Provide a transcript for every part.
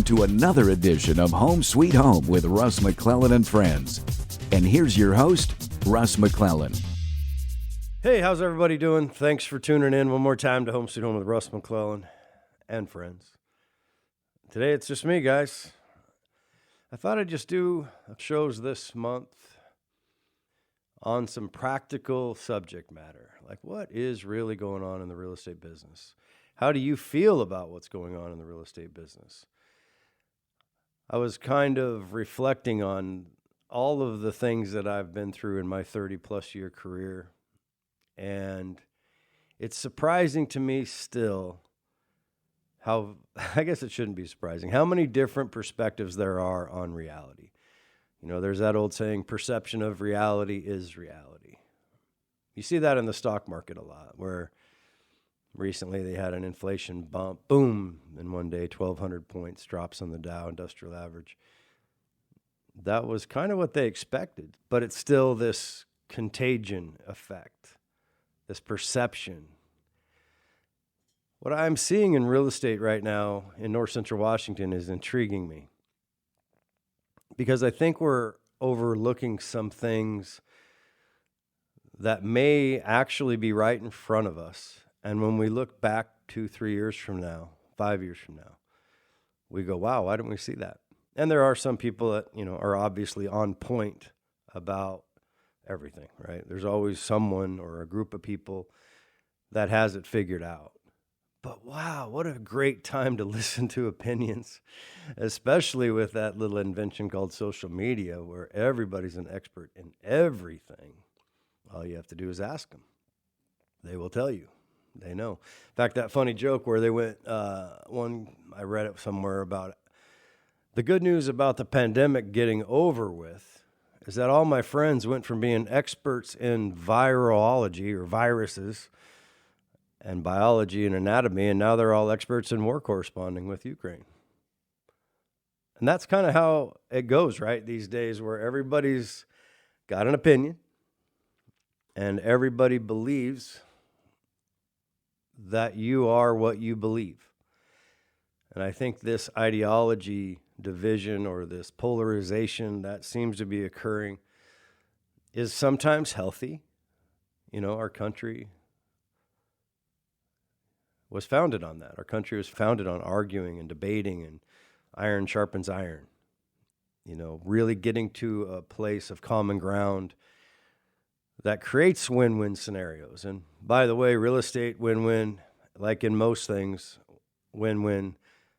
to another edition of Home Sweet Home with Russ McClellan and Friends. And here's your host, Russ McClellan. Hey, how's everybody doing? Thanks for tuning in one more time to Home Sweet Home with Russ McClellan and Friends. Today it's just me, guys. I thought I'd just do shows this month on some practical subject matter. Like, what is really going on in the real estate business? How do you feel about what's going on in the real estate business? I was kind of reflecting on all of the things that I've been through in my 30-plus year career. And it's surprising to me still how, I guess it shouldn't be surprising, how many different perspectives there are on reality. You know, there's that old saying, perception of reality is reality. You see that in the stock market a lot, where recently they had an inflation bump, boom, and one day 1,200 points drops on the Dow Industrial Average. That was kind of what they expected, but it's still this contagion effect, this perception. What I'm seeing in real estate right now in North Central Washington is intriguing me, because I think we're overlooking some things that may actually be right in front of us. And when we look back 2-3 years from now, 5 years from now, we go, wow, why didn't we see that? And there are some people that, you know, are obviously on point about everything, right? There's always someone or a group of people that has it figured out. But wow, what a great time to listen to opinions, especially with that little invention called social media, where everybody's an expert in everything. All you have to do is ask them. They will tell you. They know. In fact, that funny joke where they went, I read it somewhere about it. The good news about the pandemic getting over with is that all my friends went from being experts in virology or viruses and biology and anatomy, and now they're all experts in war corresponding with Ukraine. And that's kind of how it goes, right, these days, where everybody's got an opinion and everybody believes that you are what you believe. And I think this ideology division or this polarization that seems to be occurring is sometimes healthy. You know, our country was founded on that. Our country was founded on arguing and debating, and iron sharpens iron. You know, really getting to a place of common ground that creates win-win scenarios. And by the way, real estate win-win, like in most things, win-win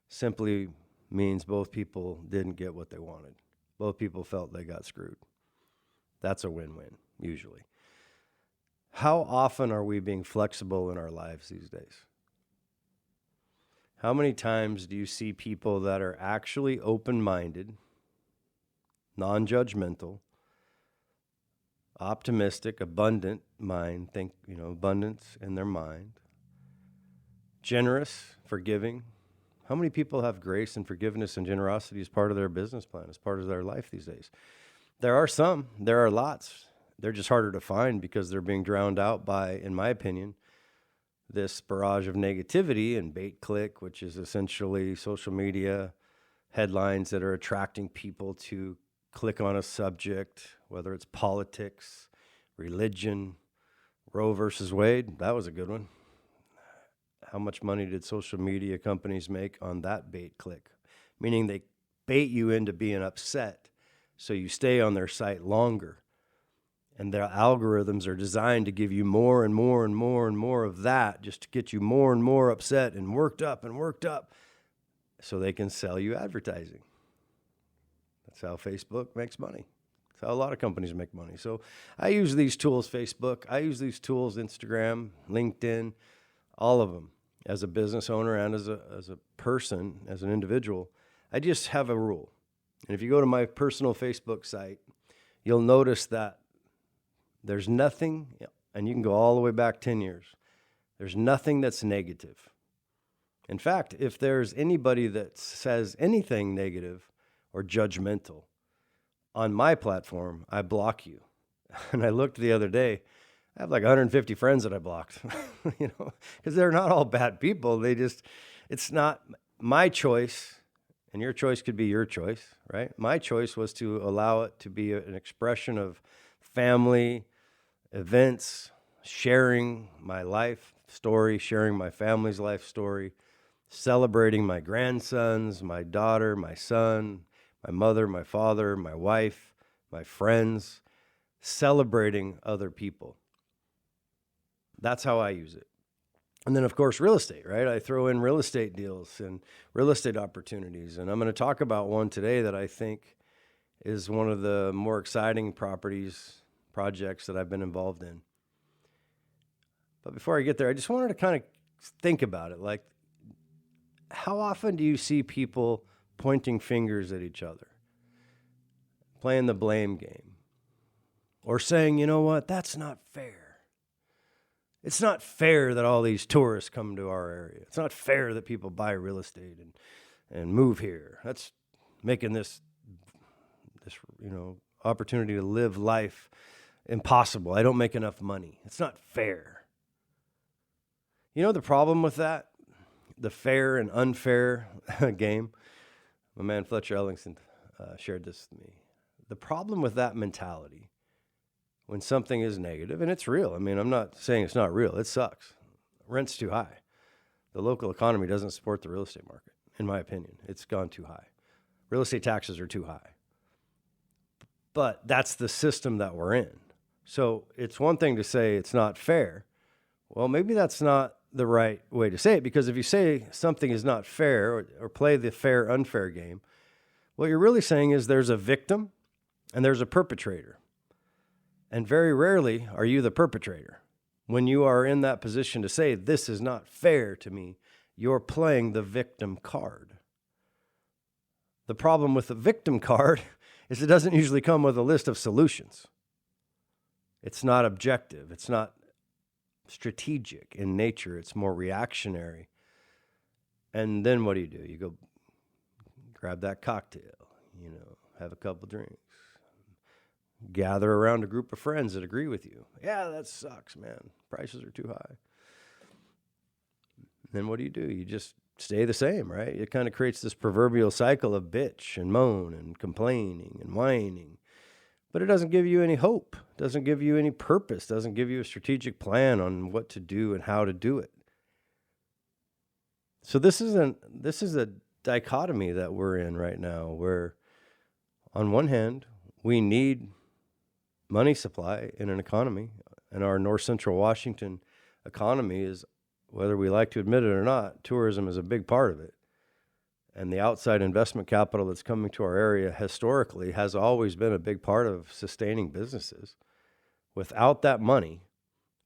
simply means both people didn't get what they wanted. Both people felt they got screwed. That's a win-win, usually. How often are we being flexible in our lives these days? How many times do you see people that are actually open-minded, non-judgmental, optimistic, abundant mind, think, you know, abundance in their mind, generous, forgiving? How many people have grace and forgiveness and generosity as part of their business plan, as part of their life these days? There are some, there are lots. They're just harder to find because they're being drowned out by, in my opinion, this barrage of negativity and bait click, which is essentially social media headlines that are attracting people to click on a subject, whether it's politics, religion, Roe versus Wade. That was a good one. How much money did social media companies make on that bait click? Meaning they bait you into being upset so you stay on their site longer. And their algorithms are designed to give you more and more and more and more of that, just to get you more and more upset and worked up so they can sell you advertising. That's how Facebook makes money. That's how a lot of companies make money. So I use these tools, Facebook. I use these tools, Instagram, LinkedIn, all of them, as a business owner and as a person, as an individual. I just have a rule. And if you go to my personal Facebook site, you'll notice that there's nothing, and you can go all the way back 10 years, there's nothing that's negative. In fact, if there's anybody that says anything negative or judgmental on my platform, I block you. And I looked the other day, I have like 150 friends that I blocked, because they're not all bad people. It's not my choice. And your choice could be your choice, right? My choice was to allow it to be an expression of family, events, sharing my life story, sharing my family's life story, celebrating my grandsons, my daughter, my son, my mother, my father, my wife, my friends, celebrating other people. That's how I use it. And then, of course, real estate, right? I throw in real estate deals and real estate opportunities. And I'm going to talk about one today that I think is one of the more exciting projects that I've been involved in. But before I get there, I just wanted to kind of think about it. Like, how often do you see people pointing fingers at each other, playing the blame game, or saying, you know what, that's not fair. It's not fair that all these tourists come to our area. It's not fair that people buy real estate and move here. That's making this opportunity to live life impossible. I don't make enough money. It's not fair. You know the problem with that? The fair and unfair game? My man Fletcher Ellingson shared this with me. The problem with that mentality, when something is negative, and it's real. I mean, I'm not saying it's not real. It sucks. Rent's too high. The local economy doesn't support the real estate market, in my opinion. It's gone too high. Real estate taxes are too high. But that's the system that we're in. So it's one thing to say it's not fair. Well, maybe that's not the right way to say it, because if you say something is not fair or play the fair, unfair game, what you're really saying is there's a victim and there's a perpetrator. And very rarely are you the perpetrator. When you are in that position to say, this is not fair to me, you're playing the victim card. The problem with the victim card is it doesn't usually come with a list of solutions. It's not objective. It's not strategic in nature. It's more reactionary. And then what do? You go grab that cocktail, have a couple drinks. Gather around a group of friends that agree with you. Yeah, that sucks, man. Prices are too high. Then what do? You just stay the same, right? It kind of creates this proverbial cycle of bitch and moan and complaining and whining. But it doesn't give you any hope, doesn't give you any purpose, doesn't give you a strategic plan on what to do and how to do it. So this is a dichotomy that we're in right now, where on one hand, we need money supply in an economy, and our north central Washington economy is, whether we like to admit it or not, tourism is a big part of it. And the outside investment capital that's coming to our area historically has always been a big part of sustaining businesses. Without that money,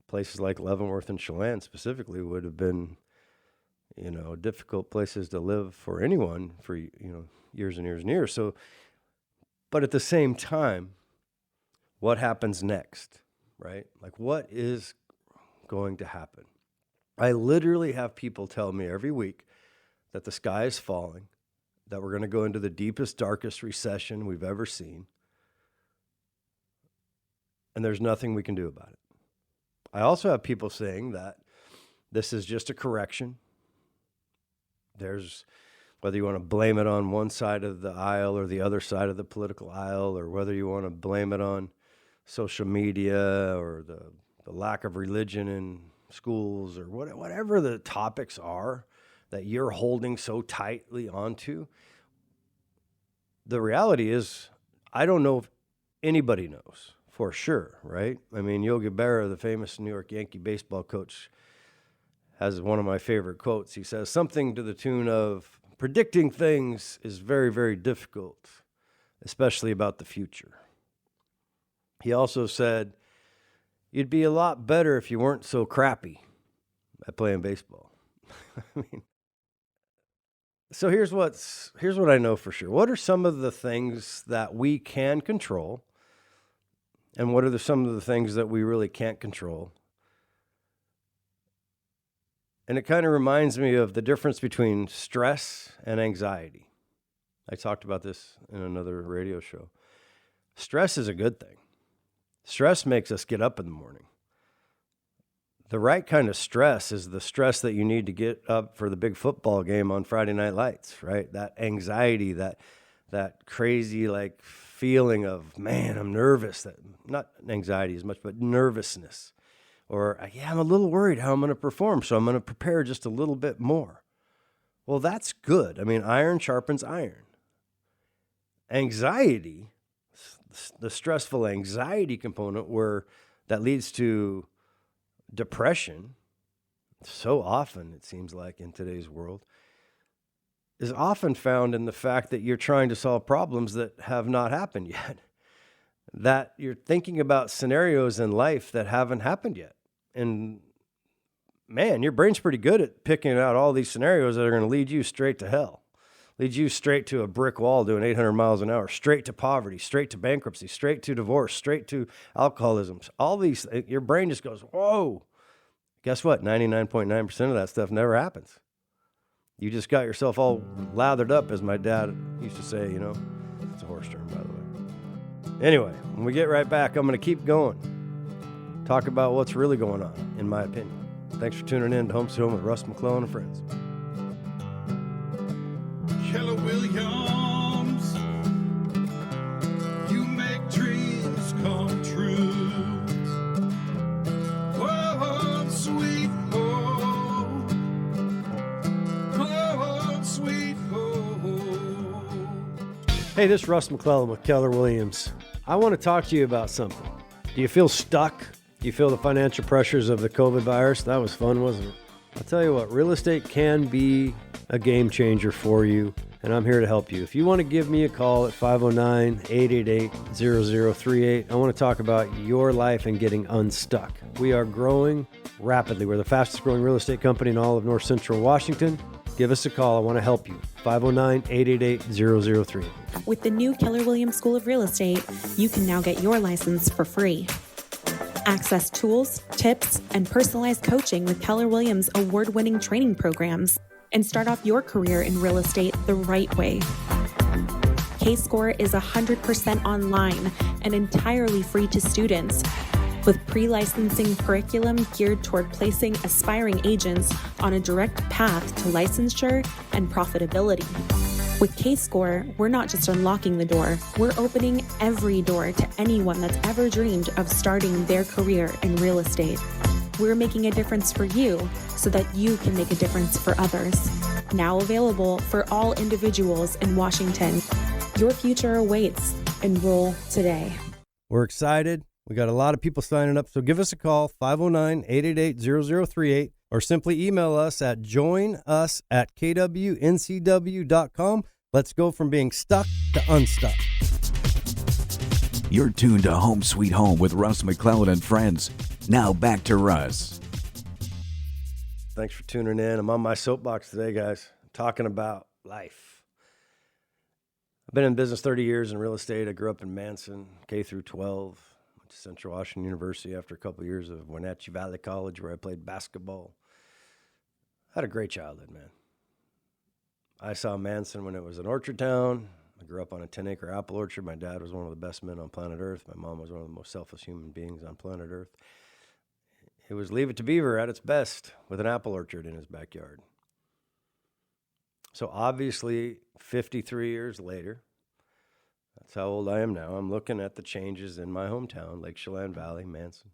places like Leavenworth and Chelan specifically would have been, difficult places to live for anyone for, years and years and years. So, but at the same time, what happens next, right? Like, what is going to happen? I literally have people tell me every week that the sky is falling, that we're going to go into the deepest, darkest recession we've ever seen, and there's nothing we can do about it. I also have people saying that this is just a correction. Whether you want to blame it on one side of the aisle or the other side of the political aisle, or whether you want to blame it on social media or the lack of religion in schools, or whatever the topics are that you're holding so tightly onto, the reality is, I don't know if anybody knows for sure, right? I mean, Yogi Berra, the famous New York Yankee baseball coach, has one of my favorite quotes. He says something to the tune of, predicting things is very, very difficult, especially about the future. He also said, you'd be a lot better if you weren't so crappy at playing baseball. I mean, so here's what I know for sure. What are some of the things that we can control, and what are some of the things that we really can't control? And it kind of reminds me of the difference between stress and anxiety. I talked about this in another radio show. Stress is a good thing. Stress makes us get up in the morning. The right kind of stress is the stress that you need to get up for the big football game on Friday Night Lights, right? That anxiety, that crazy like feeling of, man, I'm nervous. That not anxiety as much, but nervousness. Or, yeah, I'm a little worried how I'm going to perform, so I'm going to prepare just a little bit more. Well, that's good. I mean, iron sharpens iron. Anxiety, the stressful anxiety component that leads to depression, so often it seems like in today's world, is often found in the fact that you're trying to solve problems that have not happened yet. That you're thinking about scenarios in life that haven't happened yet. And man, your brain's pretty good at picking out all these scenarios that are going to lead you straight to hell, lead you straight to a brick wall doing 800 miles an hour, straight to poverty, straight to bankruptcy, straight to divorce, straight to alcoholism. All these, your brain just goes, whoa. Guess what? 99.9% of that stuff never happens. You just got yourself all lathered up, as my dad used to say, you know. It's a horse term, by the way. Anyway, when we get right back, I'm going to keep going. Talk about what's really going on, in my opinion. Thanks for tuning in to Home Sweet Home with Russ, McClellan, and friends. Keller Williams, you make dreams come true. Home sweet home, home sweet home. Hey, this is Russ McClellan with Keller Williams. I want to talk to you about something. Do you feel stuck? Do you feel the financial pressures of the COVID virus? That was fun, wasn't it? I'll tell you what, real estate can be a game changer for you, and I'm here to help you. If you want to give me a call at 509-888-0038, I want to talk about your life and getting unstuck. We are growing rapidly. We're the fastest growing real estate company in all of North Central Washington. Give us a call. I want to help you. 509-888-0038. With the new Keller Williams School of Real Estate, you can now get your license for free. Access tools, tips, and personalized coaching with Keller Williams' award-winning training programs, and start off your career in real estate the right way. K-Score is 100% online and entirely free to students, with pre-licensing curriculum geared toward placing aspiring agents on a direct path to licensure and profitability. With K-Score, we're not just unlocking the door, we're opening every door to anyone that's ever dreamed of starting their career in real estate. We're making a difference for you so that you can make a difference for others. Now available for all individuals in Washington. Your future awaits. Enroll today. We're excited. We got a lot of people signing up, so give us a call, 509-888-0038, or simply email us at joinus@kwncw.com. Let's go from being stuck to unstuck. You're tuned to Home Sweet Home with Russ McClellan and friends. Now back to Russ. Thanks for tuning in. I'm on my soapbox today, guys, talking about life. I've been in business 30 years in real estate. I grew up in Manson, K through 12. Went to Central Washington University after a couple of years of Wenatchee Valley College, where I played basketball. I had a great childhood, man. I saw Manson when it was an orchard town. I grew up on a 10-acre apple orchard. My dad was one of the best men on planet Earth. My mom was one of the most selfless human beings on planet Earth. It was Leave It to Beaver at its best with an apple orchard in his backyard. So obviously, 53 years later, that's how old I am now. I'm looking at the changes in my hometown, Lake Chelan Valley, Manson,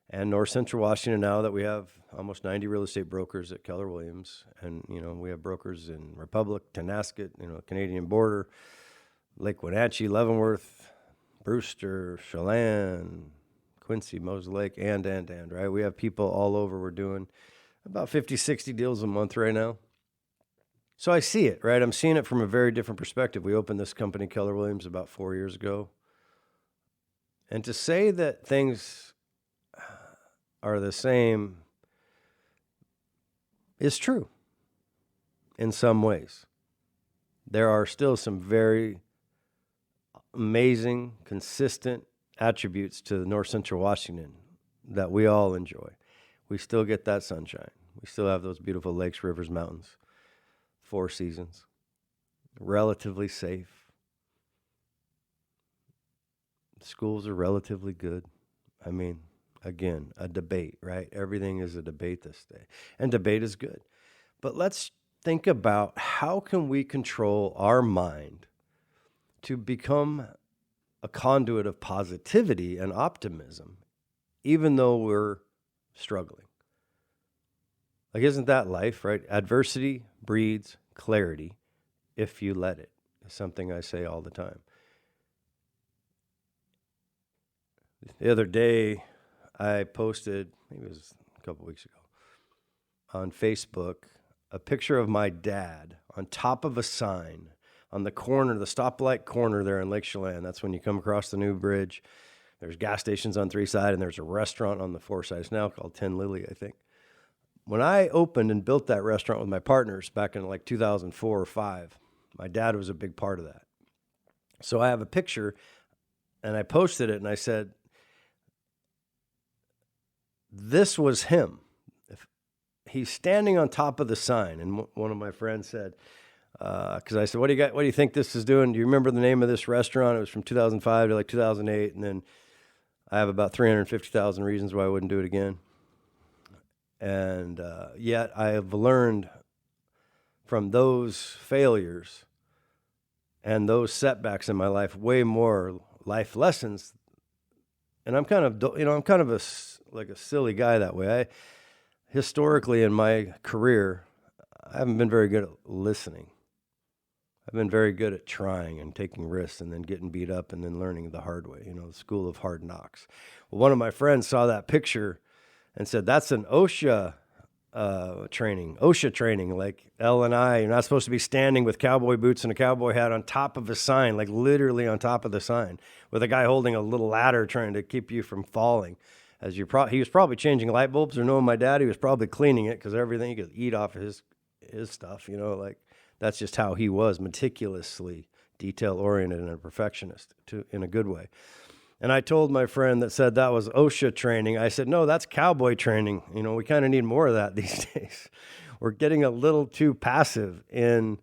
and North Central Washington, now that we have almost 90 real estate brokers at Keller Williams. And, you know, we have brokers in Republic, Tonasket, Canadian border, Lake Wenatchee, Leavenworth, Brewster, Chelan, Quincy, Moses Lake, and, right? We have people all over. We're doing about 50, 60 deals a month right now. So I see it, right? I'm seeing it from a very different perspective. We opened this company, Keller Williams, about 4 years ago. And to say that things are the same is true in some ways. There are still some very amazing, consistent attributes to North Central Washington that we all enjoy. We still get that sunshine. We still have those beautiful lakes, rivers, mountains, 4 seasons, relatively safe. Schools are relatively good. I mean, Again, a debate, right? Everything is a debate this day. And debate is good. But let's think about how can we control our mind to become a conduit of positivity and optimism, even though we're struggling. Like, isn't that life, right? Adversity breeds clarity if you let it. It's something I say all the time. The other day, I posted, maybe it was a couple weeks ago, on Facebook, a picture of my dad on top of a sign on the corner, the stoplight corner there in Lake Chelan. That's when you come across the new bridge. There's gas stations on 3 sides, and there's a restaurant on the 4 sides. It's now called 10 Lily, I think. When I opened and built that restaurant with my partners back in like 2004 or 5, my dad was a big part of that. So I have a picture, and I posted it, and I said, this was him. He's standing on top of the sign. And one of my friends said, because I said, what do you think this is doing? Do you remember the name of this restaurant? It was from 2005 to like 2008. And then I have about 350,000 reasons why I wouldn't do it again. And yet I have learned from those failures and those setbacks in my life way more life lessons. And I'm kind of a silly guy that way. Historically in my career, I haven't been very good at listening. I've been very good at trying and taking risks and then getting beat up and then learning the hard way, the school of hard knocks. Well, one of my friends saw that picture and said, that's an OSHA training, like L&I. You're not supposed to be standing with cowboy boots and a cowboy hat on top of a sign, like literally on top of the sign, with a guy holding a little ladder trying to keep you from falling. He was probably changing light bulbs, or knowing my dad, he was probably cleaning it because everything he could eat off of his stuff, like that's just how he was, meticulously detail-oriented and a perfectionist in a good way. And I told my friend that said that was OSHA training, I said, no, that's cowboy training. We kind of need more of that these days. We're getting a little too passive in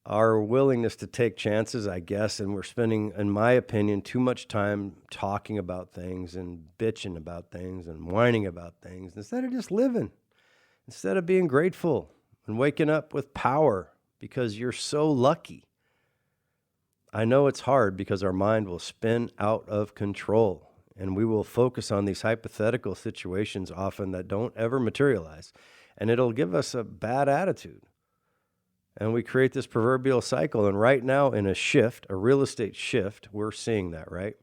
our willingness to take chances, I guess, and we're spending, in my opinion, too much time talking about things and bitching about things and whining about things instead of just living, instead of being grateful and waking up with power because you're so lucky. I know it's hard because our mind will spin out of control and we will focus on these hypothetical situations often that don't ever materialize, and it'll give us a bad attitude. And we create this proverbial cycle. And right now in a real estate shift, we're seeing that, right?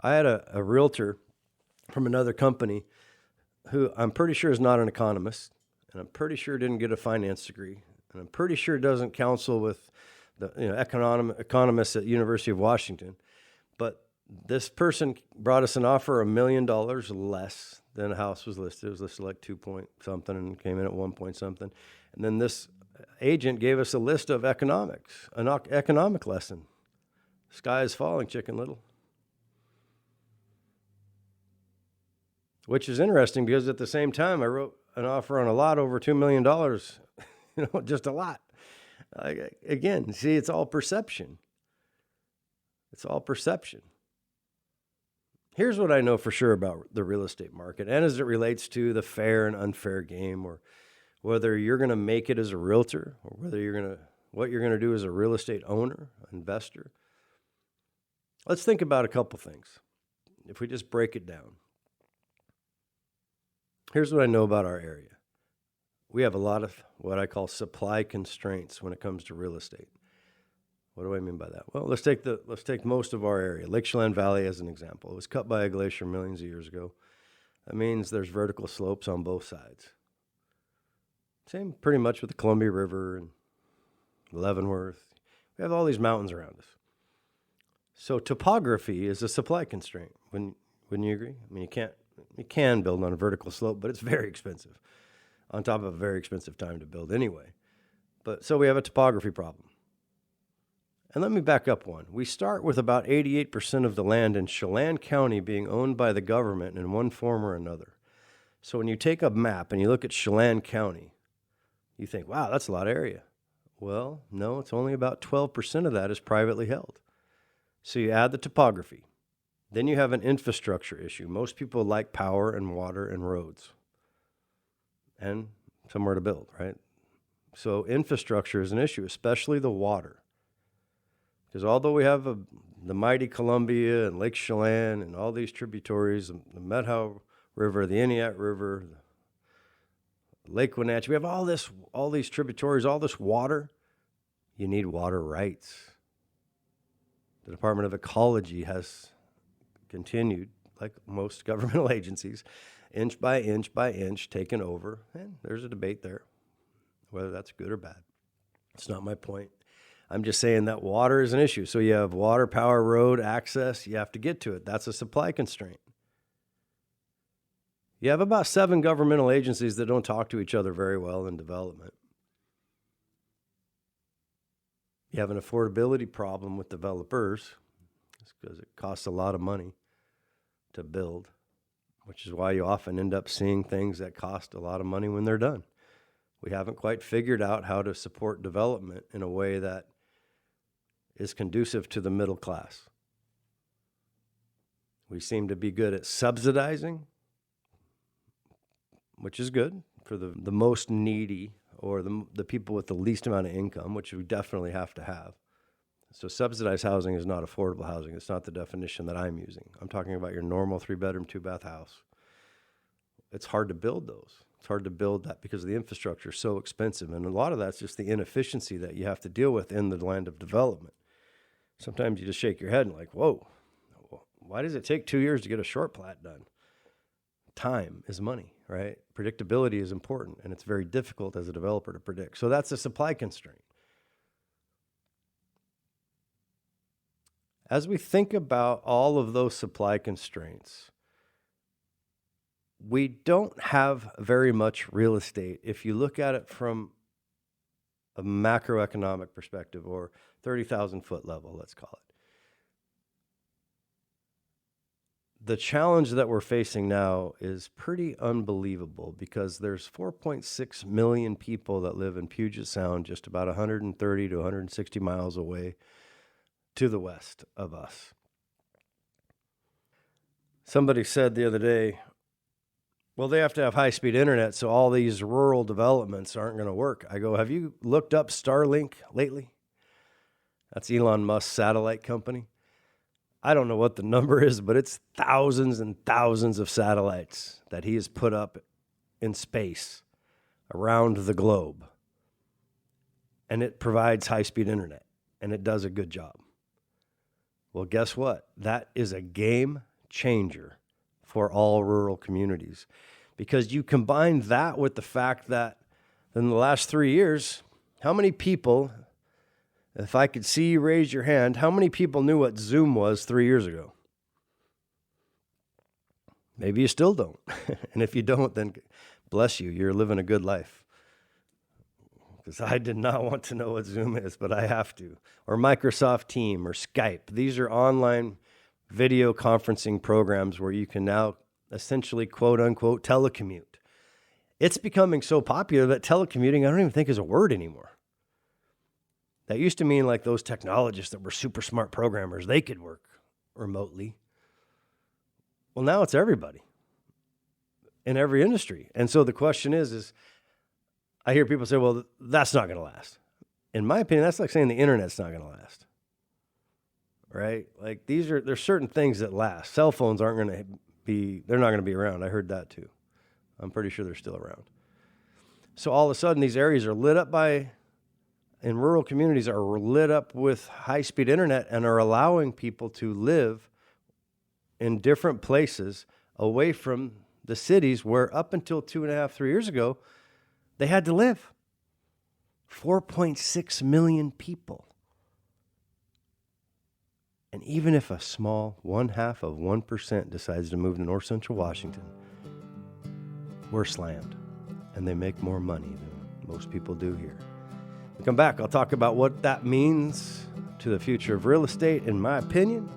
I had a realtor from another company who I'm pretty sure is not an economist, and I'm pretty sure didn't get a finance degree, and I'm pretty sure doesn't counsel with the economists at University of Washington. But this person brought us an offer $1 million less than the house was listed. It was listed like 2 point something and came in at 1 point something. And then this agent gave us a list of economics, an economic lesson. Sky is falling, Chicken Little. Which is interesting because at the same time, I wrote an offer on a lot over $2 million, just a lot. Again, see, it's all perception. It's all perception. Here's what I know for sure about the real estate market, and as it relates to the fair and unfair game, or whether you're going to make it as a realtor, or what you're going to do as a real estate owner, investor. Let's think about a couple things. If we just break it down. Here's what I know about our area. We have a lot of what I call supply constraints when it comes to real estate. What do I mean by that? Well, let's take most of our area, Lake Chelan Valley as an example. It was cut by a glacier millions of years ago. That means there's vertical slopes on both sides. Same pretty much with the Columbia River and Leavenworth. We have all these mountains around us. So topography is a supply constraint. Wouldn't you agree? I mean, you can build on a vertical slope, but it's very expensive. On top of a very expensive time to build anyway. But so we have a topography problem. And let me back up one. We start with about 88% of the land in Chelan County being owned by the government in one form or another. So when you take a map and you look at Chelan County, you think, wow, that's a lot of area. Well, no, it's only about 12% of that is privately held. So you add the topography, Then you have an infrastructure issue. Most people like power and water and roads and somewhere to build, right? So infrastructure is an issue, especially the water. Because although we have the mighty Columbia and Lake Chelan and all these tributaries, the Methow River, the Iniat River, Lake Wenatchee, we have all these tributaries, all this water. You need water rights. The Department of Ecology has continued, like most governmental agencies, inch by inch, taken over. And there's a debate there, whether that's good or bad. It's not my point. I'm just saying that water is an issue. So you have water, power, road, access. You have to get to it. That's a supply constraint. You have about 7 governmental agencies that don't talk to each other very well in development. You have an affordability problem with developers. It's because it costs a lot of money to build, which is why you often end up seeing things that cost a lot of money when they're done. We haven't quite figured out how to support development in a way that is conducive to the middle class. We seem to be good at subsidizing, which is good for the most needy or the people with the least amount of income, which we definitely have to have. So subsidized housing is not affordable housing. It's not the definition that I'm using. I'm talking about your normal 3-bedroom, 2-bath house. It's hard to build those. It's hard to build that because the infrastructure is so expensive. And a lot of that's just the inefficiency that you have to deal with in the land of development. Sometimes you just shake your head and like, whoa, why does it take 2 years to get a short plat done? Time is money, right? Predictability is important, and it's very difficult as a developer to predict. So that's a supply constraint. As we think about all of those supply constraints, we don't have very much real estate if you look at it from a macroeconomic perspective, or 30,000 foot level, let's call it. The challenge that we're facing now is pretty unbelievable because there's 4.6 million people that live in Puget Sound, just about 130 to 160 miles away to the west of us. Somebody said the other day, well, they have to have high-speed internet, so all these rural developments aren't going to work. I go, have you looked up Starlink lately? That's Elon Musk's satellite company. I don't know what the number is, but it's thousands and thousands of satellites that he has put up in space around the globe. And it provides high-speed internet, and it does a good job. Well, guess what? That is a game changer for all rural communities, because you combine that with the fact that in the last 3 years, how many people, if I could see you raise your hand, how many people knew what Zoom was 3 years ago? Maybe you still don't. And if you don't, then bless you, you're living a good life. Because I did not want to know what Zoom is, but I have to. Or Microsoft Teams or Skype. These are online video conferencing programs where you can now essentially, quote unquote, telecommute. It's becoming so popular that telecommuting, I don't even think is a word anymore. That used to mean like those technologists that were super smart programmers, they could work remotely. Well, now it's everybody in every industry. And so the question is I hear people say, well, that's not going to last. In my opinion, that's like saying the internet's not going to last. Right? Like there's certain things that last. Cell phones aren't going to they're not going to be around. I heard that too. I'm pretty sure they're still around. So all of a sudden these areas are lit up in rural communities are lit up with high-speed internet and are allowing people to live in different places away from the cities where up until 2.5, 3 years ago, they had to live. 4.6 million people. And even if a small 0.5% decides to move to North Central Washington, we're slammed. And they make more money than most people do here. When we come back, I'll talk about what that means to the future of real estate, in my opinion.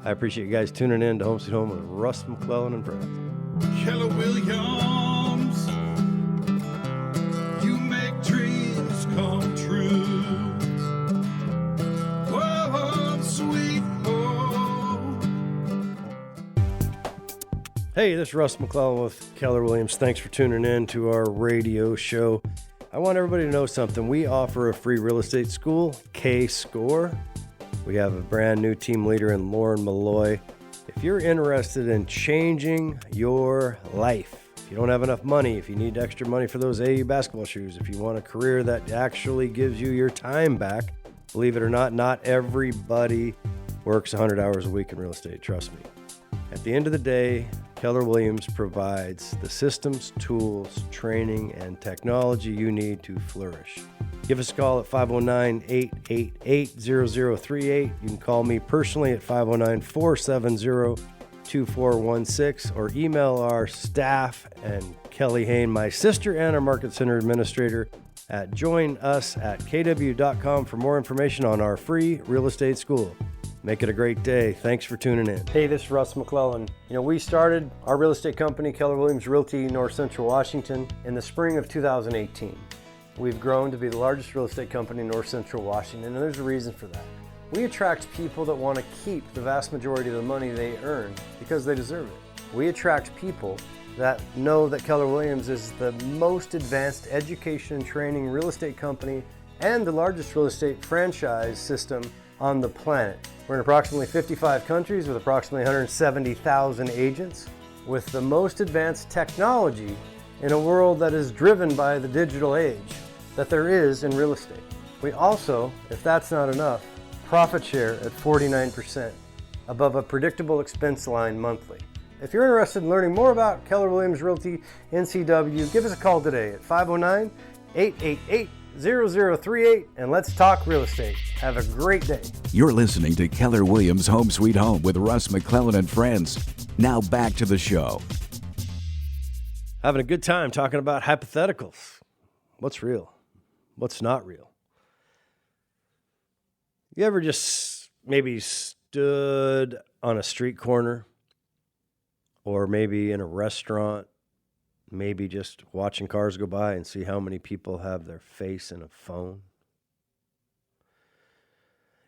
I appreciate you guys tuning in to Home Sweet Home with Russ, McClellan, and Friends. Keller Williams, you make dreams come true. Home sweet home. Hey, this is Russ McClellan with Keller Williams. Thanks for tuning in to our radio show. I want everybody to know something. We offer a free real estate school, K-Score. We have a brand new team leader in Lauren Malloy. If you're interested in changing your life, if you don't have enough money, if you need extra money for those AU basketball shoes, if you want a career that actually gives you your time back, believe it or not everybody works 100 hours a week in real estate, trust me. At the end of the day, Keller Williams provides the systems, tools, training, and technology you need to flourish. Give us a call at 509-888-0038. You can call me personally at 509-470-2416 or email our staff and Kelly Hain, my sister and our Market Center Administrator, at joinus@kw.com for more information on our free real estate school. Make it a great day. Thanks for tuning in. Hey, this is Russ McClellan. We started our real estate company, Keller Williams Realty, North Central Washington, in the spring of 2018. We've grown to be the largest real estate company in North Central Washington, and there's a reason for that. We attract people that want to keep the vast majority of the money they earn because they deserve it. We attract people that know that Keller Williams is the most advanced education and training real estate company and the largest real estate franchise system on the planet. We're in approximately 55 countries with approximately 170,000 agents with the most advanced technology in a world that is driven by the digital age that there is in real estate. We also, if that's not enough, profit share at 49% above a predictable expense line monthly. If you're interested in learning more about Keller Williams Realty NCW, give us a call today at 509-888-0038 and let's talk real estate. Have a great day. You're listening to Keller Williams Home Sweet Home with Russ McClellan and friends. Now back to the show. Having a good time talking about hypotheticals. What's real? What's not real? You ever just maybe stood on a street corner or maybe in a restaurant, maybe just watching cars go by and see how many people have their face in a phone?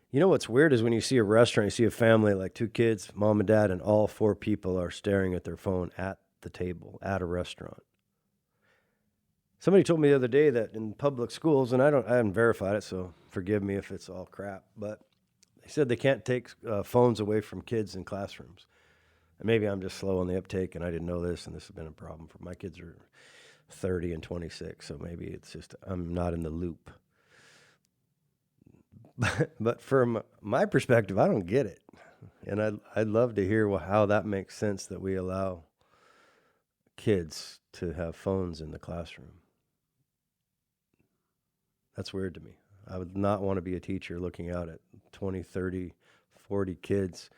You know what's weird is when you see a restaurant, you see a family like two kids, mom and dad, and all four people are staring at their phone at the table at a restaurant. Somebody told me the other day that in public schools, and I haven't verified it, so forgive me if it's all crap, but they said they can't take phones away from kids in classrooms. And maybe I'm just slow on the uptake and I didn't know this, and this has been a problem for my kids are 30 and 26, so maybe it's just I'm not in the loop. But from my perspective, I don't get it. And I'd love to hear how that makes sense that we allow kids to have phones in the classroom. That's weird to me. I would not want to be a teacher looking out at 20, 30, 40 kids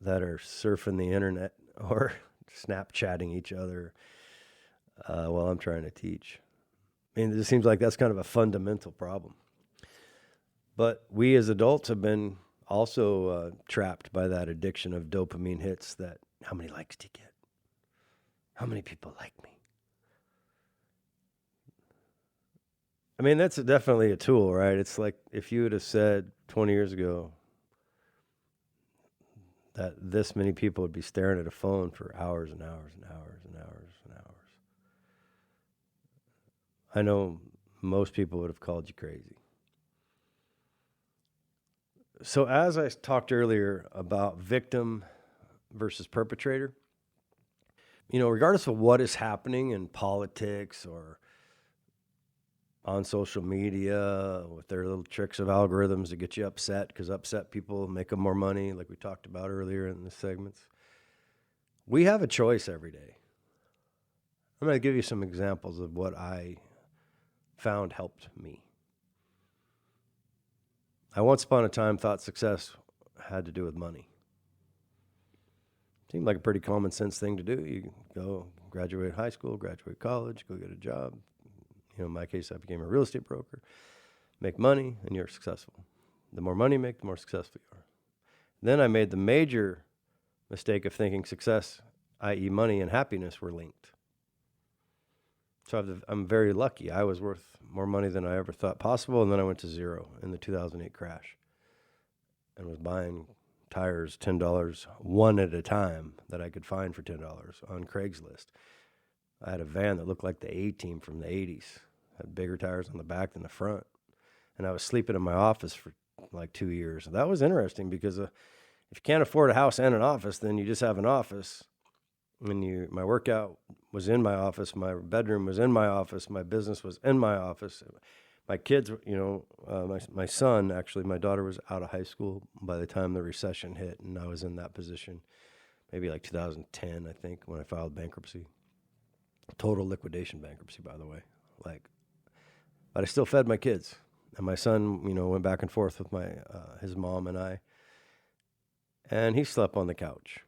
that are surfing the internet or Snapchatting each other while I'm trying to teach. I mean, it just seems like that's kind of a fundamental problem. But we as adults have been also trapped by that addiction of dopamine hits that, how many likes do you get? How many people like me? I mean, that's definitely a tool, right? It's like if you would have said 20 years ago that this many people would be staring at a phone for hours and hours and hours and hours and hours. I know most people would have called you crazy. So as I talked earlier about victim versus perpetrator, regardless of what is happening in politics or on social media with their little tricks of algorithms to get you upset because upset people make them more money, like we talked about earlier in the segments. We have a choice every day. I'm going to give you some examples of what I found helped me. I once upon a time thought success had to do with money. Seemed like a pretty common sense thing to do. You go graduate high school, graduate college, go get a job. In my case, I became a real estate broker. Make money, and you're successful. The more money you make, the more successful you are. Then I made the major mistake of thinking success, i.e. money and happiness, were linked. So I'm very lucky. I was worth more money than I ever thought possible, and then I went to zero in the 2008 crash and was buying tires $10 one at a time that I could find for $10 on Craigslist. I had a van that looked like the A-Team from the 80s. Had bigger tires on the back than the front. And I was sleeping in my office for like 2 years. That was interesting because if you can't afford a house and an office, then you just have an office. My workout was in my office. My bedroom was in my office. My business was in my office. My kids, my son, actually, my daughter was out of high school by the time the recession hit, and I was in that position, maybe like 2010, I think, when I filed bankruptcy. Total liquidation bankruptcy, by the way. But I still fed my kids, and my son, went back and forth with his mom and I, and he slept on the couch.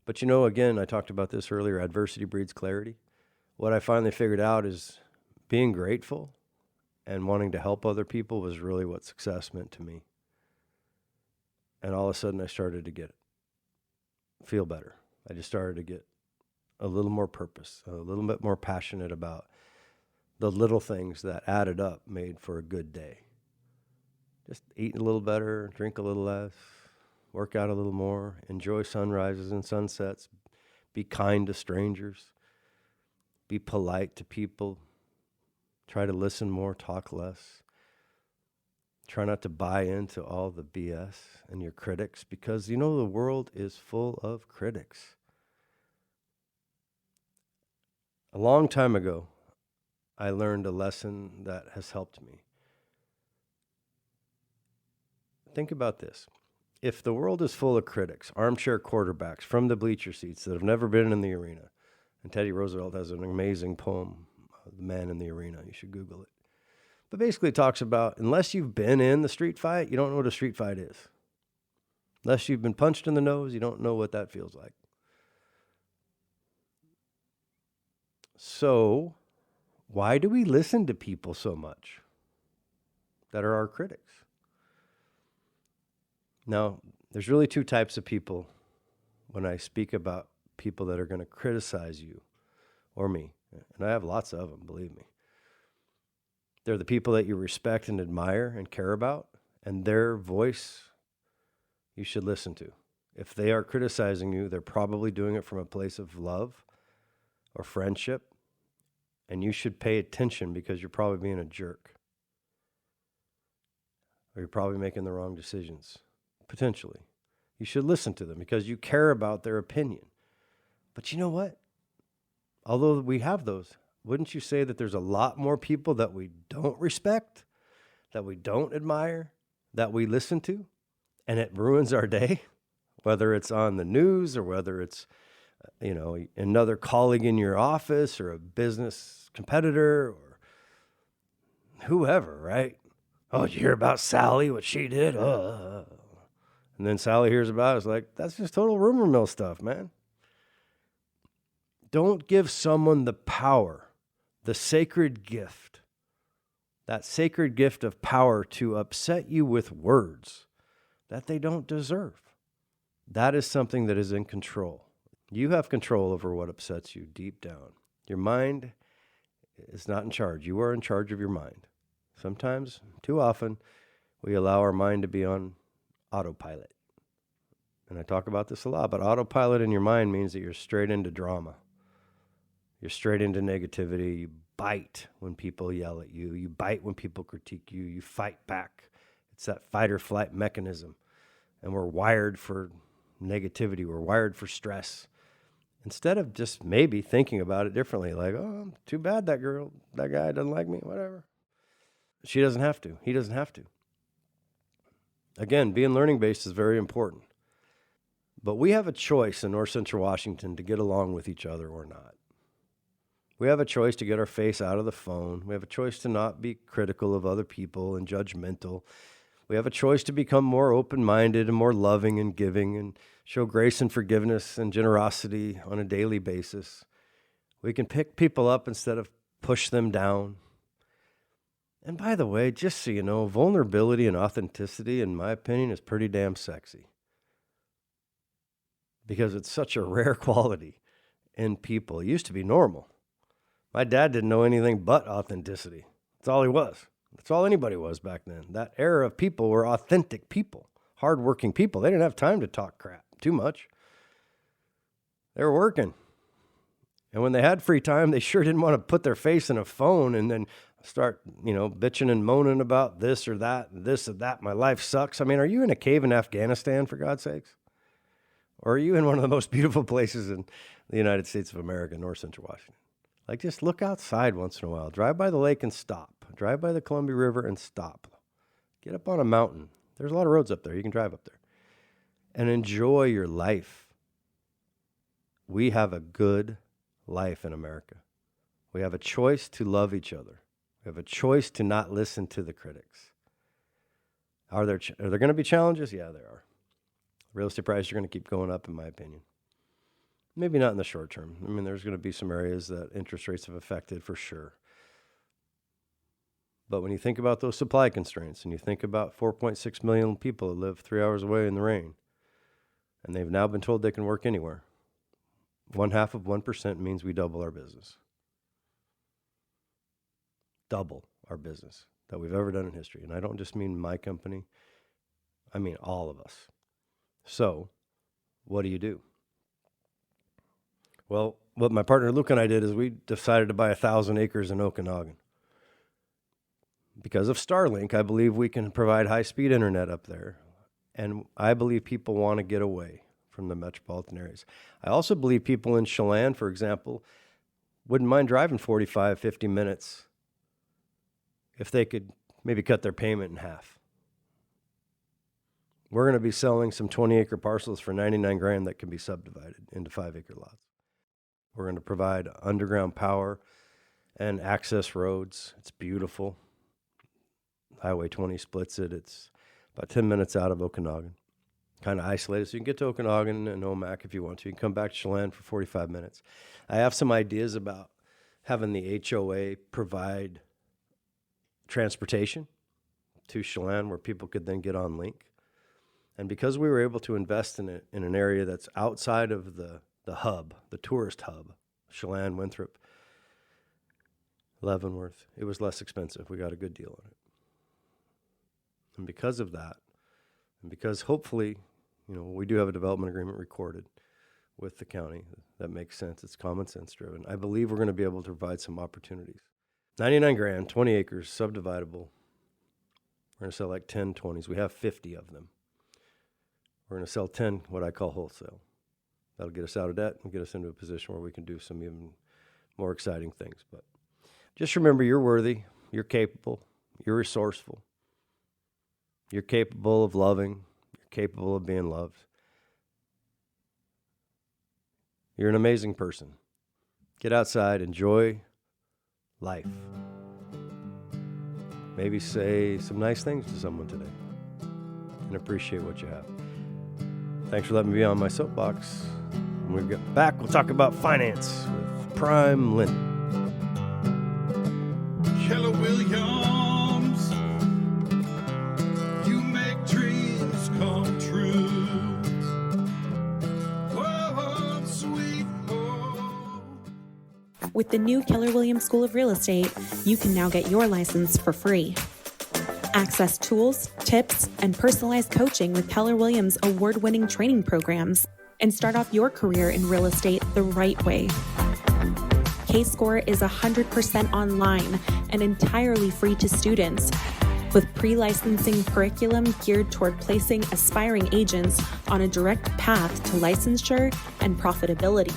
But again, I talked about this earlier, adversity breeds clarity. What I finally figured out is being grateful and wanting to help other people was really what success meant to me. And all of a sudden I started to feel better. I just started to get a little more purpose, a little bit more passionate about the little things that added up made for a good day. Just eat a little better, drink a little less, work out a little more, enjoy sunrises and sunsets, be kind to strangers, be polite to people, try to listen more, talk less. Try not to buy into all the BS and your critics because, the world is full of critics. A long time ago, I learned a lesson that has helped me. Think about this. If the world is full of critics, armchair quarterbacks from the bleacher seats that have never been in the arena, and Teddy Roosevelt has an amazing poem, The Man in the Arena, you should Google it. But basically it talks about, unless you've been in the street fight, you don't know what a street fight is. Unless you've been punched in the nose, you don't know what that feels like. So, why do we listen to people so much that are our critics? Now, there's really two types of people when I speak about people that are going to criticize you or me. And I have lots of them, believe me. They're the people that you respect and admire and care about, and their voice you should listen to. If they are criticizing you, they're probably doing it from a place of love or friendship, and you should pay attention because you're probably being a jerk. Or you're probably making the wrong decisions, potentially. You should listen to them because you care about their opinion. But you know what? Although we have those, wouldn't you say that there's a lot more people that we don't respect, that we don't admire, that we listen to, and it ruins our day? Whether it's on the news or whether it's, another colleague in your office or a business competitor or whoever, right? Oh, did you hear about Sally, what she did? And then Sally hears about it. It's like, that's just total rumor mill stuff, man. Don't give someone the power, the sacred gift, that sacred gift of power to upset you with words that they don't deserve. That is something that is in control. You have control over what upsets you deep down. Your mind is not in charge. You are in charge of your mind. Sometimes, too often, we allow our mind to be on autopilot. And I talk about this a lot, but autopilot in your mind means that you're straight into drama. You're straight into negativity. You bite when people yell at you. You bite when people critique you. You fight back. It's that fight or flight mechanism. And we're wired for negativity. We're wired for stress. Instead of just maybe thinking about it differently, like, oh, too bad that guy doesn't like me, whatever. She doesn't have to. He doesn't have to. Again, being learning-based is very important. But we have a choice in North Central Washington to get along with each other or not. We have a choice to get our face out of the phone. We have a choice to not be critical of other people and judgmental. We have a choice to become more open-minded and more loving and giving and show grace and forgiveness and generosity on a daily basis. We can pick people up instead of push them down. And by the way, just so you know, vulnerability and authenticity, in my opinion, is pretty damn sexy. Because it's such a rare quality in people. It used to be normal. My dad didn't know anything but authenticity. That's all he was. That's all anybody was back then. That era of people were authentic people, hardworking people. They didn't have time to talk crap too much. They were working. And when they had free time, they sure didn't want to put their face in a phone and then start, bitching and moaning about this or that, and this or that. My life sucks. I mean, are you in a cave in Afghanistan, for God's sakes? Or are you in one of the most beautiful places in the United States of America, North Central Washington? Like, just look outside once in a while. Drive by the lake and stop. Drive by the Columbia River and stop. Get up on a mountain. There's a lot of roads up there. You can drive up there. And enjoy your life. We have a good life in America. We have a choice to love each other. We have a choice to not listen to the critics. Are there going to be challenges? Yeah, there are. Real estate prices are going to keep going up, in my opinion. Maybe not in the short term. I mean, there's going to be some areas that interest rates have affected for sure. But when you think about those supply constraints and you think about 4.6 million people that live 3 hours away in the rain, and they've now been told they can work anywhere, 0.5% means we double our business. Double our business that we've ever done in history. And I don't just mean my company. I mean all of us. So what do? Well, what my partner Luke and I did is we decided to buy 1,000 acres in Okanagan. Because of Starlink, I believe we can provide high-speed internet up there. And I believe people want to get away from the metropolitan areas. I also believe people in Chelan, for example, wouldn't mind driving 45, 50 minutes if they could maybe cut their payment in half. We're going to be selling some 20-acre parcels for $99,000 that can be subdivided into 5-acre lots. We're going to provide underground power and access roads. It's beautiful. Highway 20 splits it. It's about 10 minutes out of Okanagan. Kind of isolated, so you can get to Okanagan and Omak if you want to. You can come back to Chelan for 45 minutes. I have some ideas about having the HOA provide transportation to Chelan where people could then get on Link. And because we were able to invest in it in an area that's outside of the hub, the tourist hub, Chelan, Winthrop, Leavenworth, it was less expensive. We got a good deal on it. And because of that, and because hopefully, we do have a development agreement recorded with the county that makes sense. It's common sense driven. I believe we're going to be able to provide some opportunities. $99,000, 20 acres, subdividable. We're going to sell like 10 20s. We have 50 of them. We're going to sell 10 what I call wholesale. That'll get us out of debt and get us into a position where we can do some even more exciting things. But just remember, you're worthy, you're capable, you're resourceful, you're capable of loving, you're capable of being loved. You're an amazing person. Get outside, enjoy life. Maybe say some nice things to someone today and appreciate what you have. Thanks for letting me be on my soapbox. When we get back, we'll talk about finance with PrimeLending. Keller Williams, you make dreams come true. Oh, sweet home. With the new Keller Williams School of Real Estate, you can now get your license for free. Access tools, tips, and personalized coaching with Keller Williams award-winning training programs and start off your career in real estate the right way. K-Score is 100% online and entirely free to students, with pre-licensing curriculum geared toward placing aspiring agents on a direct path to licensure and profitability.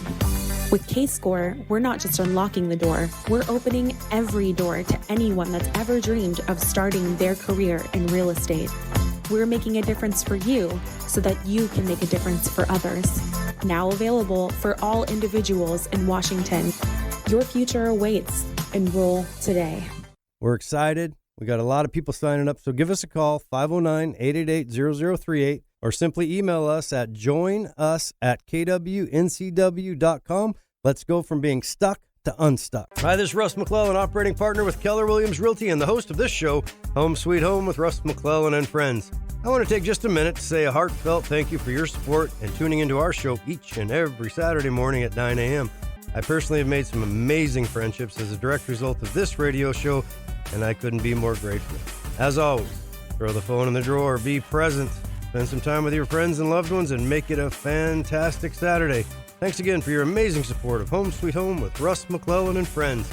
With K-Score, we're not just unlocking the door, we're opening every door to anyone that's ever dreamed of starting their career in real estate. We're making a difference for you so that you can make a difference for others. Now available for all individuals in Washington. Your future awaits. Enroll today. We're excited. We got a lot of people signing up, so give us a call, 509-888-0038, or simply email us at joinus@kwncw.com. Let's go from being stuck to unstuck. Hi, this is Russ McClellan, operating partner with Keller Williams Realty and the host of this show, Home Sweet Home with Russ McClellan and Friends. I want to take just a minute to say a heartfelt thank you for your support and tuning into our show each and every Saturday morning at 9 a.m. I personally have made some amazing friendships as a direct result of this radio show, and I couldn't be more grateful. As always, throw the phone in the drawer, be present, Spend some time with your friends and loved ones and make it a fantastic Saturday. Thanks again for your amazing support of Home Sweet Home with Russ, McClellan, and friends.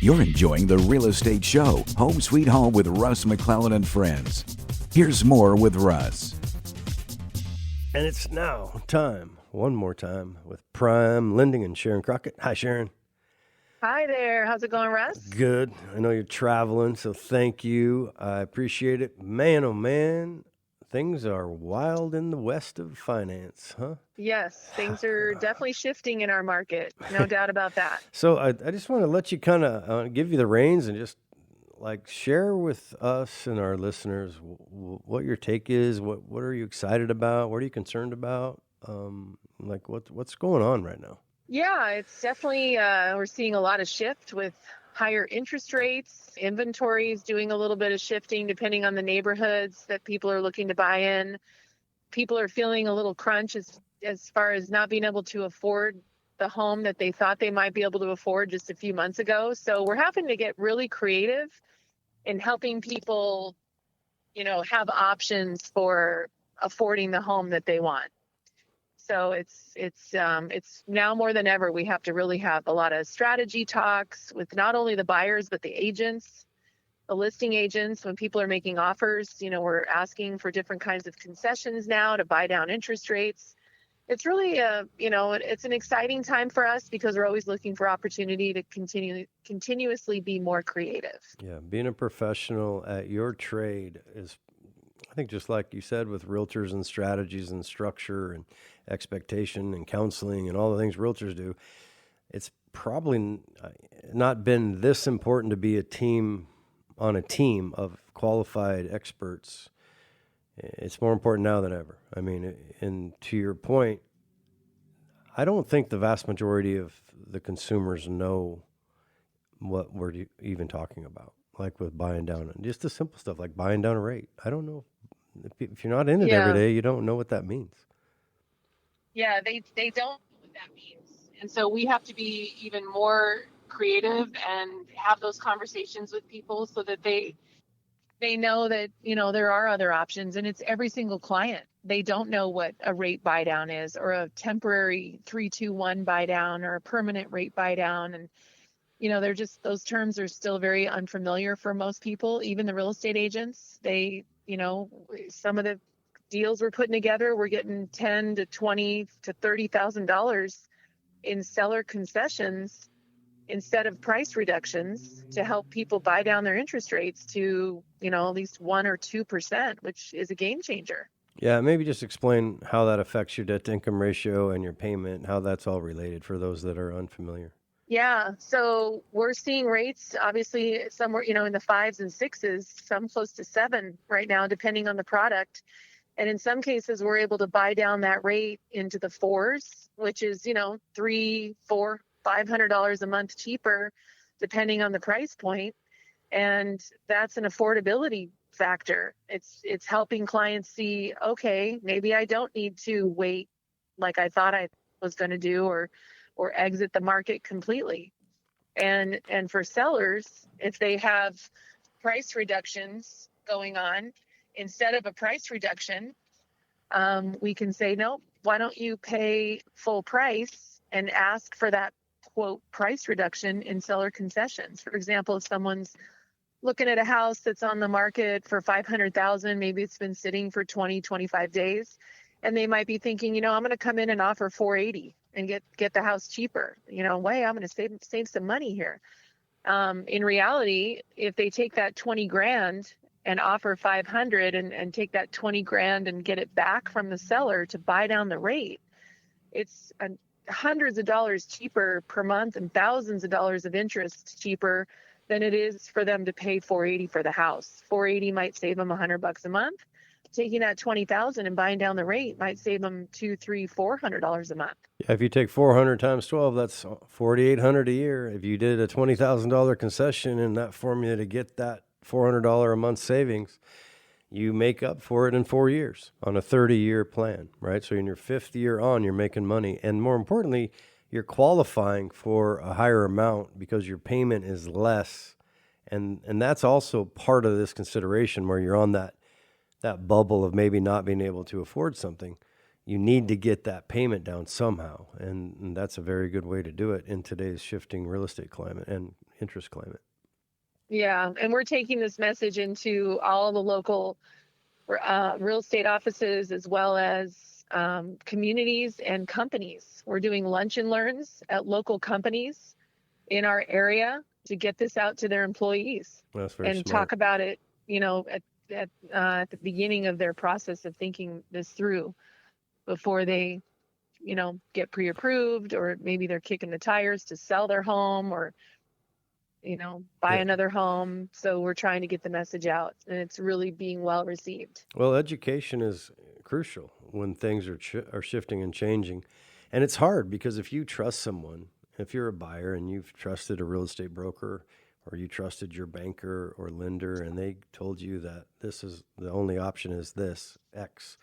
You're enjoying the Real Estate Show, Home Sweet Home with Russ, McClellan, and friends. Here's more with Russ. And it's now time, one more time, with PrimeLending and Sharon Crockett. Hi, Sharon. Hi there. How's it going, Russ? Good. I know you're traveling, so thank you. I appreciate it. Man, oh man, things are wild in the west of finance, huh? Yes, things are definitely shifting in our market. No doubt about that. So I just want to let you kind of give you the reins and just like share with us and our listeners what your take is. What are you excited about? What are you concerned about? Like what's going on right now? Yeah, it's definitely, we're seeing a lot of shift with higher interest rates. Inventories doing a little bit of shifting depending on the neighborhoods that people are looking to buy in. People are feeling a little crunch as far as not being able to afford the home that they thought they might be able to afford just a few months ago. So we're having to get really creative in helping people, have options for affording the home that they want. So it's now more than ever, we have to really have a lot of strategy talks with not only the buyers, but the agents, the listing agents. When people are making offers, we're asking for different kinds of concessions now to buy down interest rates. It's really, it's an exciting time for us because we're always looking for opportunity to continuously be more creative. Yeah, being a professional at your trade is, I think, just like you said, with realtors and strategies and structure and expectation and counseling and all the things realtors do, it's probably not been this important to be a team of qualified experts. It's more important now than ever. I mean, and to your point, I don't think the vast majority of the consumers know what we're even talking about, like with buying down, just the simple stuff like buying down a rate. I don't know. If you're not in it every day, you don't know what that means. Yeah, they don't know what that means. And so we have to be even more creative and have those conversations with people so that they know that, there are other options, and it's every single client. They don't know what a rate buy down is, or a temporary 3-2-1 buy down, or a permanent rate buy down. And, they're just, those terms are still very unfamiliar for most people, even the real estate agents. They, some of the deals we're putting together, we're getting $10,000 to $20,000 to $30,000 in seller concessions instead of price reductions to help people buy down their interest rates to, at least 1 or 2%, which is a game changer. Yeah, maybe just explain how that affects your debt to income ratio and your payment, how that's all related for those that are unfamiliar. Yeah, so we're seeing rates obviously somewhere, in the 5s and 6s, some close to 7 right now, depending on the product. And in some cases, we're able to buy down that rate into the 4s, which is, $300, $400, $500 a month cheaper, depending on the price point. And that's an affordability factor. It's helping clients see, okay, maybe I don't need to wait like I thought I was going to do, or exit the market completely. And for sellers, if they have price reductions going on, instead of a price reduction, we can say, no, why don't you pay full price and ask for that quote price reduction in seller concessions. For example, if someone's looking at a house that's on the market for $500,000, maybe it's been sitting for 20, 25 days, and they might be thinking, I'm going to come in and offer $480 and get the house cheaper. I'm going to save some money here. In reality, if they take that 20 grand and offer 500 and take that 20 grand and get it back from the seller to buy down the rate, it's hundreds of dollars cheaper per month and thousands of dollars of interest cheaper than it is for them to pay $480 for the house. $480 might save them $100 a month. Taking that $20,000 and buying down the rate might save them $200, $300, $400 a month. Yeah, if you take 400 times 12, that's $4,800 a year. If you did a $20,000 concession in that formula to get that $400 a month savings, you make up for it in 4 years on a 30-year plan, right? So in your 5th year on, you're making money. And more importantly, you're qualifying for a higher amount because your payment is less. And that's also part of this consideration where you're on that that bubble of maybe not being able to afford something, you need to get that payment down somehow. And that's a very good way to do it in today's shifting real estate climate and interest climate. Yeah, and we're taking this message into all the local real estate offices as well as communities and companies. We're doing lunch and learns at local companies in our area to get this out to their employees That's very and smart. talk about it, at the beginning of their process of thinking this through before they, get pre-approved, or maybe they're kicking the tires to sell their home or, buy Yeah. another home. So we're trying to get the message out, and it's really being well received. Well, education is crucial when things are shifting and changing. And it's hard because if you trust someone, if you're a buyer and you've trusted a real estate broker, or you trusted your banker or lender, and they told you that this is the only option is this X,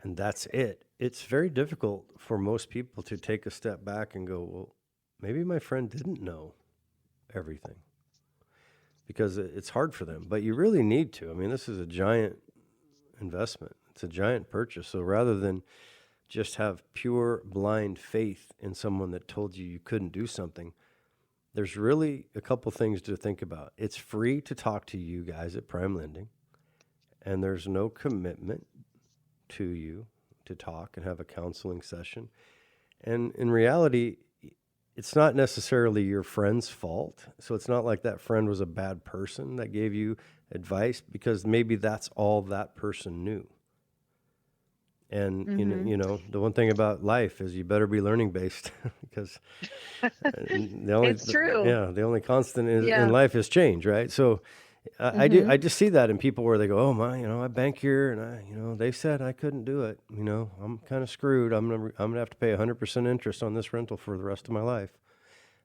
and that's it. It's very difficult for most people to take a step back and go, well, maybe my friend didn't know everything, because it's hard for them. But you really need to. I mean, this is a giant investment. It's a giant purchase. So rather than just have pure blind faith in someone that told you couldn't do something, there's really a couple things to think about. It's free to talk to you guys at PrimeLending, and there's no commitment to you to talk and have a counseling session. And in reality, it's not necessarily your friend's fault. So it's not like that friend was a bad person that gave you advice, because maybe that's all that person knew. And the one thing about life is you better be learning based, because It's true. the only constant Yeah. in life is change, right? So I just see that in people where they go, oh my, I bank here, and they said I couldn't do it. I'm kind of screwed. I'm gonna have to pay 100% interest on this rental for the rest of my life.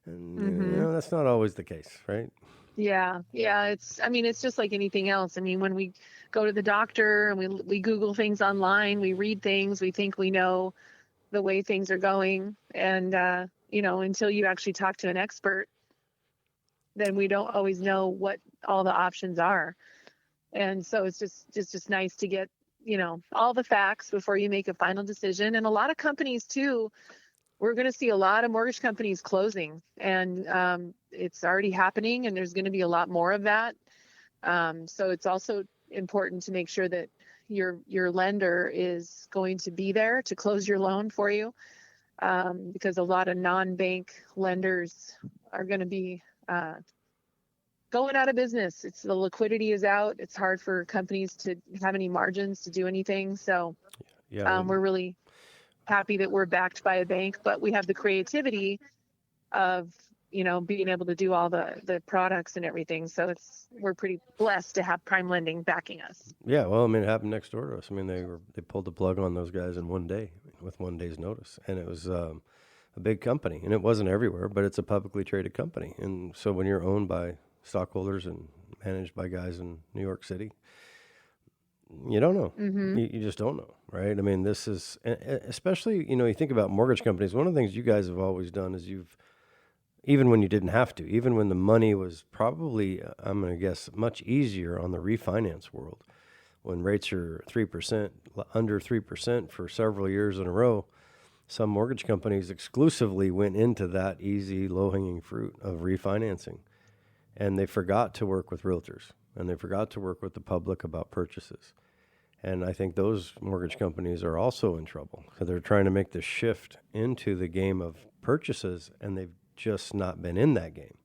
And that's not always the case, right? Yeah. It's just like anything else. I mean, when we go to the doctor and we Google things online, we read things, we think we know the way things are going. And, until you actually talk to an expert, then we don't always know what all the options are. And so it's just nice to get, all the facts before you make a final decision. And a lot of companies too, we're going to see a lot of mortgage companies closing, and it's already happening, and there's going to be a lot more of that. So it's also important to make sure that your lender is going to be there to close your loan for you, because a lot of non-bank lenders are going to be going out of business. The liquidity is out. It's hard for companies to have any margins to do anything. So we're really happy that we're backed by a bank, but we have the creativity of being able to do all the products and everything. So we're pretty blessed to have PrimeLending backing us. Yeah, well, I mean, it happened next door to us. I mean, they pulled the plug on those guys in one day with 1 day's notice, and it was a big company, and it wasn't everywhere, but it's a publicly traded company. And so when you're owned by stockholders and managed by guys in New York City, you don't know. You just don't know, right? I mean, this is, especially, you think about mortgage companies. One of the things you guys have always done is even when you didn't have to, even when the money was probably, I'm going to guess, much easier on the refinance world, when rates are 3%, under 3% for several years in a row, some mortgage companies exclusively went into that easy, low-hanging fruit of refinancing. And they forgot to work with realtors, and they forgot to work with the public about purchases. And I think those mortgage companies are also in trouble, because they're trying to make the shift into the game of purchases, and they've just not been in that game.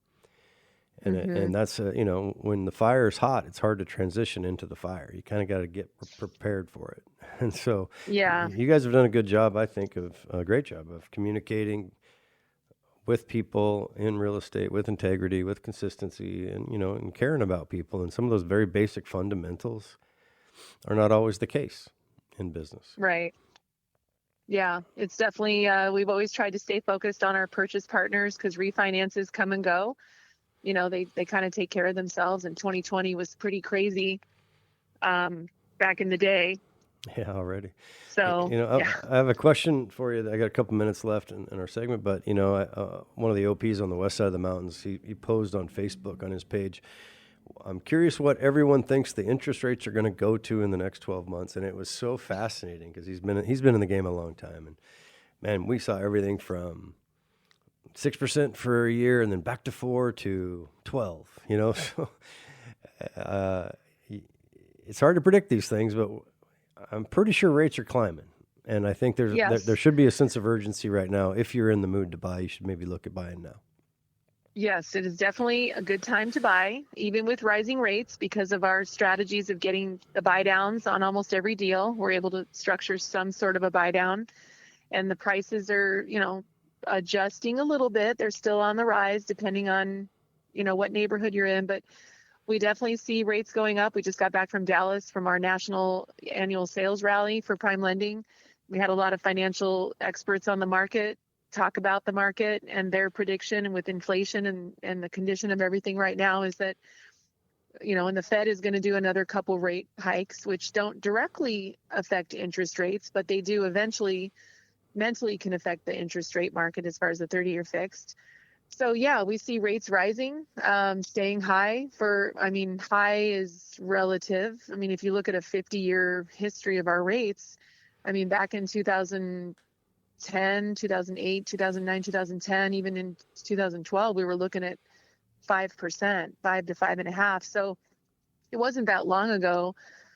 And and that's when the fire is hot, it's hard to transition into the fire. You kind of got to get prepared for it. And so you guys have done a good job, I think, a great job of communicating with people in real estate, with integrity, with consistency, and and caring about people. And some of those very basic fundamentals are not always the case in business. Right. Yeah, it's definitely, we've always tried to stay focused on our purchase partners, because refinances come and go. They kind of take care of themselves, and 2020 was pretty crazy back in the day. Yeah, already. So, I have a question for you. I got a couple minutes left in our segment, but one of the OPs on the west side of the mountains, he posed on Facebook on his page I'm curious what everyone thinks the interest rates are going to go to in the next 12 months. And it was so fascinating because he's been in the game a long time. And man, we saw everything from 6% for a year and then back to 4 to 12, so it's hard to predict these things, but I'm pretty sure rates are climbing. And I think there should be a sense of urgency right now. If you're in the mood to buy, you should maybe look at buying now. Yes, it is definitely a good time to buy, even with rising rates, because of our strategies of getting the buy downs on almost every deal. We're able to structure some sort of a buy down, and the prices are, adjusting a little bit. They're still on the rise depending on, what neighborhood you're in, but we definitely see rates going up. We just got back from Dallas from our national annual sales rally for PrimeLending. We had a lot of financial experts on the market talk about the market and their prediction, and with inflation and the condition of everything right now is that, and the Fed is going to do another couple rate hikes, which don't directly affect interest rates, but they do eventually mentally can affect the interest rate market as far as the 30-year fixed. So yeah, we see rates rising, staying high high is relative. If you look at a 50-year history of our rates, back in 2010, 2008, 2009, 2010, even in 2012, we were looking at 5%, 5 to 5.5. So it wasn't that long ago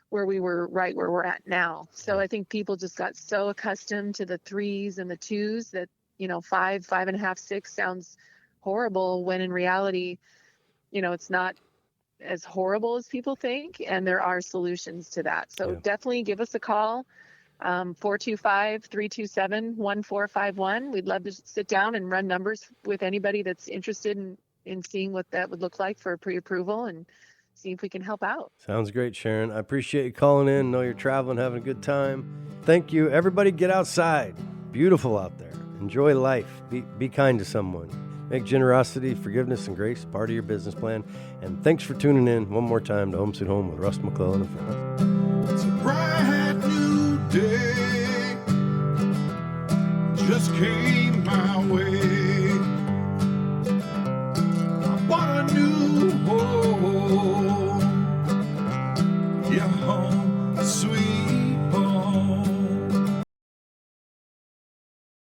where we were right where we're at now. So I think people just got so accustomed to the 3s and the 2s that, 5, 5.5, 6 sounds horrible, when in reality, it's not as horrible as people think, and there are solutions to that. So definitely give us a call, 425-327-1451. We'd love to sit down and run numbers with anybody that's interested in seeing what that would look like for pre-approval and see if we can help out. Sounds great, Sharon. I appreciate you calling in. Know you're traveling, having a good time. Thank you. Everybody get outside. Beautiful out there. Enjoy life. Be kind to someone. Make generosity, forgiveness, and grace part of your business plan. And thanks for tuning in one more time to Home Sweet Home with Russ, McClellan, and Friends. It's a bright new day just came my way.